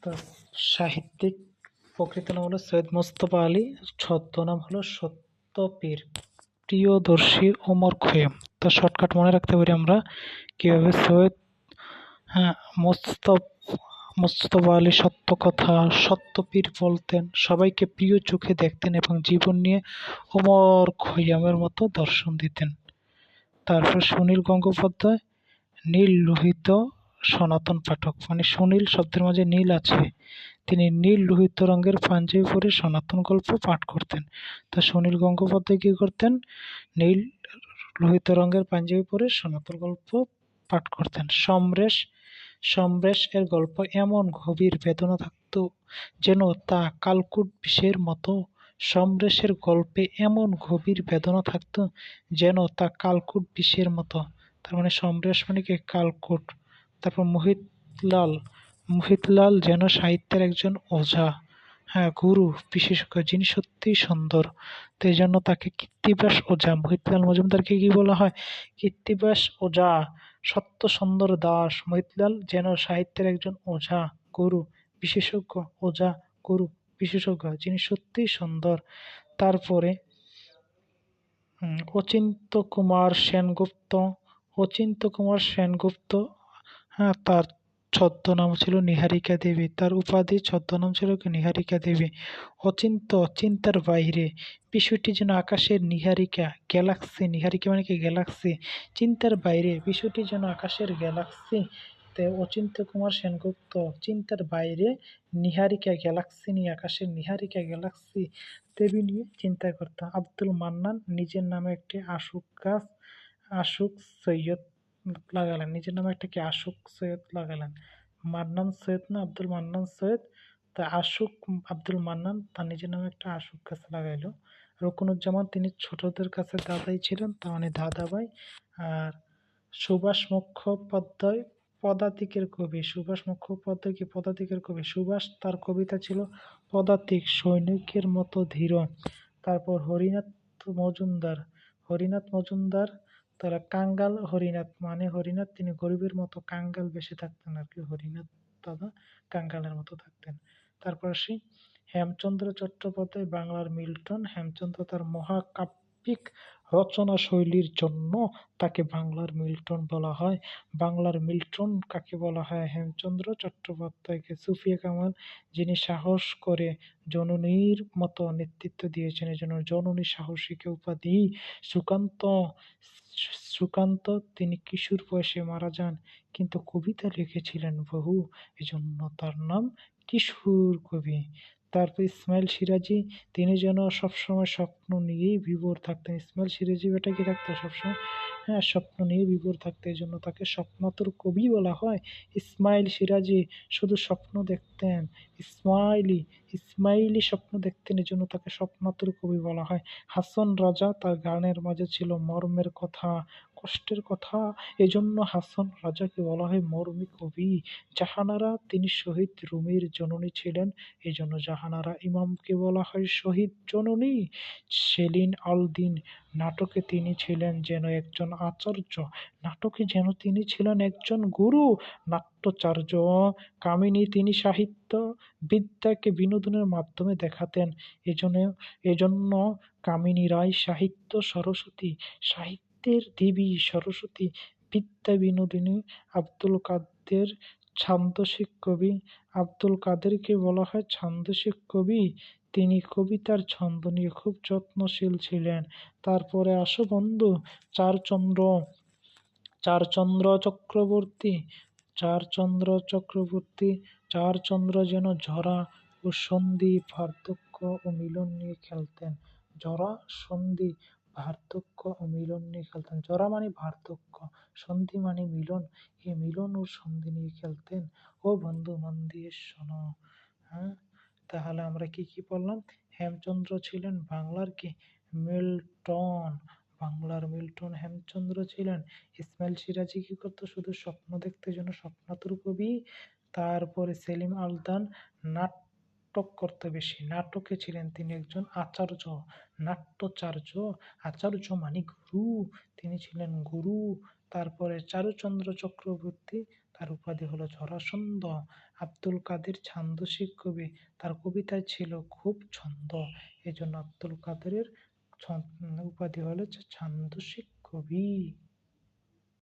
তো সাহিত্যিক প্রকৃত নাম হলো সৈয়দ মোস্তফা আলী, ছদ্মনাম হলো সত্যপীর প্রিয়দর্শী ওমর খৈয়াম। তো শর্টকাট মনে রাখতে পারি আমরা কীভাবে সৈয়দ হ্যাঁ মোস্তফা আলী সত্য কথা সত্যপীর বলতেন, সবাইকে প্রিয় চোখে দেখতেন এবং জীবন নিয়ে ওমর খৈয়ামের মতো দর্শন দিতেন। তারপর সুনীল গঙ্গোপাধ্যায় নীল লোহিত সনাতন পাঠক, মানে সুনীল শব্দের মাঝে নীল আছে, তিনি নীল লোহিত রঙের পাঞ্জাবি পরে সনাতন গল্প পাঠ করতেন। তা সুনীল গঙ্গোপাধ্যায় কি করতেন? নীল লোহিত রঙের পাঞ্জাবি পরে সনাতন গল্প পাঠ করতেন। সমরেশ এর গল্প এমন গভীর বেদনা থাকতো যেন তা কালকুট বিষের মতো। সমরেশের গল্পে এমন গভীর বেদনা থাকতো যেন তা কালকুট বিষের মতো। তার মানে সমরেশ মানে কি কালকুট। তারপর মোহিতলাল যেন সাহিত্যের একজন ওঝা, হ্যাঁ গুরু, বিশেষজ্ঞ, যিনি সত্যিই সুন্দর। তো এই জন্য তাকে কৃত্তিবাস ওঝা, মোহিতলাল মজুমদারকে কি বলা হয়? কৃত্তিবাস ওঝা, সত্য সুন্দর দাস। মোহিতলাল যেন সাহিত্যের একজন ওঝা, গুরু, বিশেষজ্ঞ, ওঝা, গুরু, বিশেষজ্ঞ, যিনি সত্যিই সুন্দর। তারপরে অচিন্ত কুমার সেনগুপ্ত, হ্যাঁ তার ছদ্মনাম ছিল নিহারিকা দেবী, তার উপাধি ছদ্মনাম ছিল কি নিহারিকা দেবী। চিন্তার বাইরে, বিষয়টি যেন আকাশের নিহারিকা, গ্যালাক্সি, নিহারিকা মানে কি গ্যালাক্সি, চিন্তার বাইরে, বিষয়টি যেন আকাশের গ্যালাক্সি। অচিন্ত কুমার সেনগুপ্ত চিন্তার বাইরে নিহারিকা গ্যালাক্সি নিয়ে, আকাশের নিহারিকা গ্যালাক্সি দেবী নিয়ে চিন্তা করতাম। আব্দুল মান্নান নিজের নামে একটি আশুক সৈয়দ লাগালেন, নিজের নামে একটা কি আশুক সৈয়দ লাগালেন। মান্নান সৈয়দ না, আব্দুল মান্নান সৈয়দ, তা আশুক আব্দুল মান্নান তার নিজের নামে একটা আশুক গাছ লাগাইলো। রুকনুজ্জামান তিনি ছোটদের কাছে দাদাই ছিলেন, তার মানে দাদা ভাই। আর সুভাষ মুখোপাধ্যায় পদাতিকের কবি, সুভাষ তার কবিতা ছিল পদাতিক, সৈনিকের মতো ধীর। তারপর হরিনাথ মজুমদার তারা কাঙ্গাল হরিনাথ, মানে হরিনাথ তিনি গরিবের মতো কাঙ্গাল বেশে থাকতেন আর কি, হরিনাথ দাদা কাঙ্গালের মতো থাকতেন। তারপর আসি হেমচন্দ্র চট্টোপাধ্যায়, বাংলার মিল্টন। হেমচন্দ্র তার মহাকাব্যিক রচনা শৈলীর জন্য তাকে বাংলার মিল্টন বলা হয়। বাংলার মিল্টন কাকে বলা হয়? হেমচন্দ্র চট্টোপাধ্যায়কে। সুফিয়া কামাল যিনি সাহস করে জননীর মতো নেতৃত্ব দিয়েছেন, এই জন্য জননী সাহসীকে উপাধি। সুকান্ত তিনি কিশোর বয়সে মারা যান, কিন্তু কবিতা লিখেছিলেন বহু, এজন্য তার নাম কিশোর কবি। তারপর ইসমাইল সিরাজি, তিনি যেন সবসময় স্বপ্ন নিয়েই বিভোর থাকতেন। ইসমাইল সিরাজি বেটা কি থাকতো সবসময়? হ্যাঁ স্বপ্ন নিয়ে বিভোর থাকতো, এই জন্য তাকে স্বপ্নাতুর কবি বলা হয়। ইসমাইল সিরাজি শুধু স্বপ্ন দেখতেন, ইসমাইলি স্বপ্ন দেখতেন, এই জন্য তাকে স্বপ্নাতুর কবি বলা হয়। হাসন রাজা, তার গানের মাঝে ছিল মর্মের কথা, কষ্টের কথা, এজন্য হাসন রাজাকে বলা হয় মর্মী কবি। জাহানারা তিনি শহীদ রুমির জননী ছিলেন, এই জন্য জাহানারা ইমামকে বলা হয় শহীদ জননী। সেলিন আল দিন, নাটকে তিনি ছিলেন যেন একজন আচার্য, নাটকে যেন তিনি ছিলেন একজন গুরু, নাট্যাচার্য। কামিনী তিনি সাহিত্য বিদ্যাকে বিনোদনের মাধ্যমে দেখাতেন, এজন্য কামিনী রায় সাহিত্য সরস্বতী, সাহিত্যের দেবী সরস্বতী। বিদ্যা বিনোদিনী আব্দুল কাদের ছান্দসিক কবি, আব্দুল কাদেরকে বলা হয় ছান্দসিক কবি, তিনি কবিতার ছন্দ নিয়ে খুব যত্নশীল ছিলেন। তারপরে আসো বন্ধু চারচন্দ্র চক্রবর্তী, চারচন্দ্র যেন জরা ও সন্ধি, বার্ধক্য ও মিলন নিয়ে খেলতেন। জরা, সন্ধি, বার্ধক্য ও মিলন নিয়ে খেলতেন। জরা মানে বার্ধক্য, সন্ধি মানে মিলন, এই মিলন ও সন্ধি নিয়ে খেলতেন। ও বন্ধু মন দিয়ে শোনো। হ্যাঁ, তাহলে আমরা কি কি বললাম? হেমচন্দ্র ছিলেন বাংলার কি মিল্টন হেমচন্দ্র ছিলেন। ইসমাইল সিরাজি কি করতো? শুধু স্বপ্ন দেখতে, জন্য স্বপ্নাতুর কবি। তারপরে সেলিম আলদান নাটক করতে বেশি, নাটকে ছিলেন তিনি একজন আচার্য, নাট্যাচার্য, আচার্য মানে গুরু, তিনি ছিলেন গুরু। তারপরে চারুচন্দ্র চক্রবর্তী, তার উপাধি হলো জরাসন্ধ। আব্দুল কাদের ছান্দসিক কবি, তার কবিতায় ছিল খুব ছন্দ, এই জন্য আব্দুল কাদেরের উপাধি হলো যে ছান্দসিক কবি।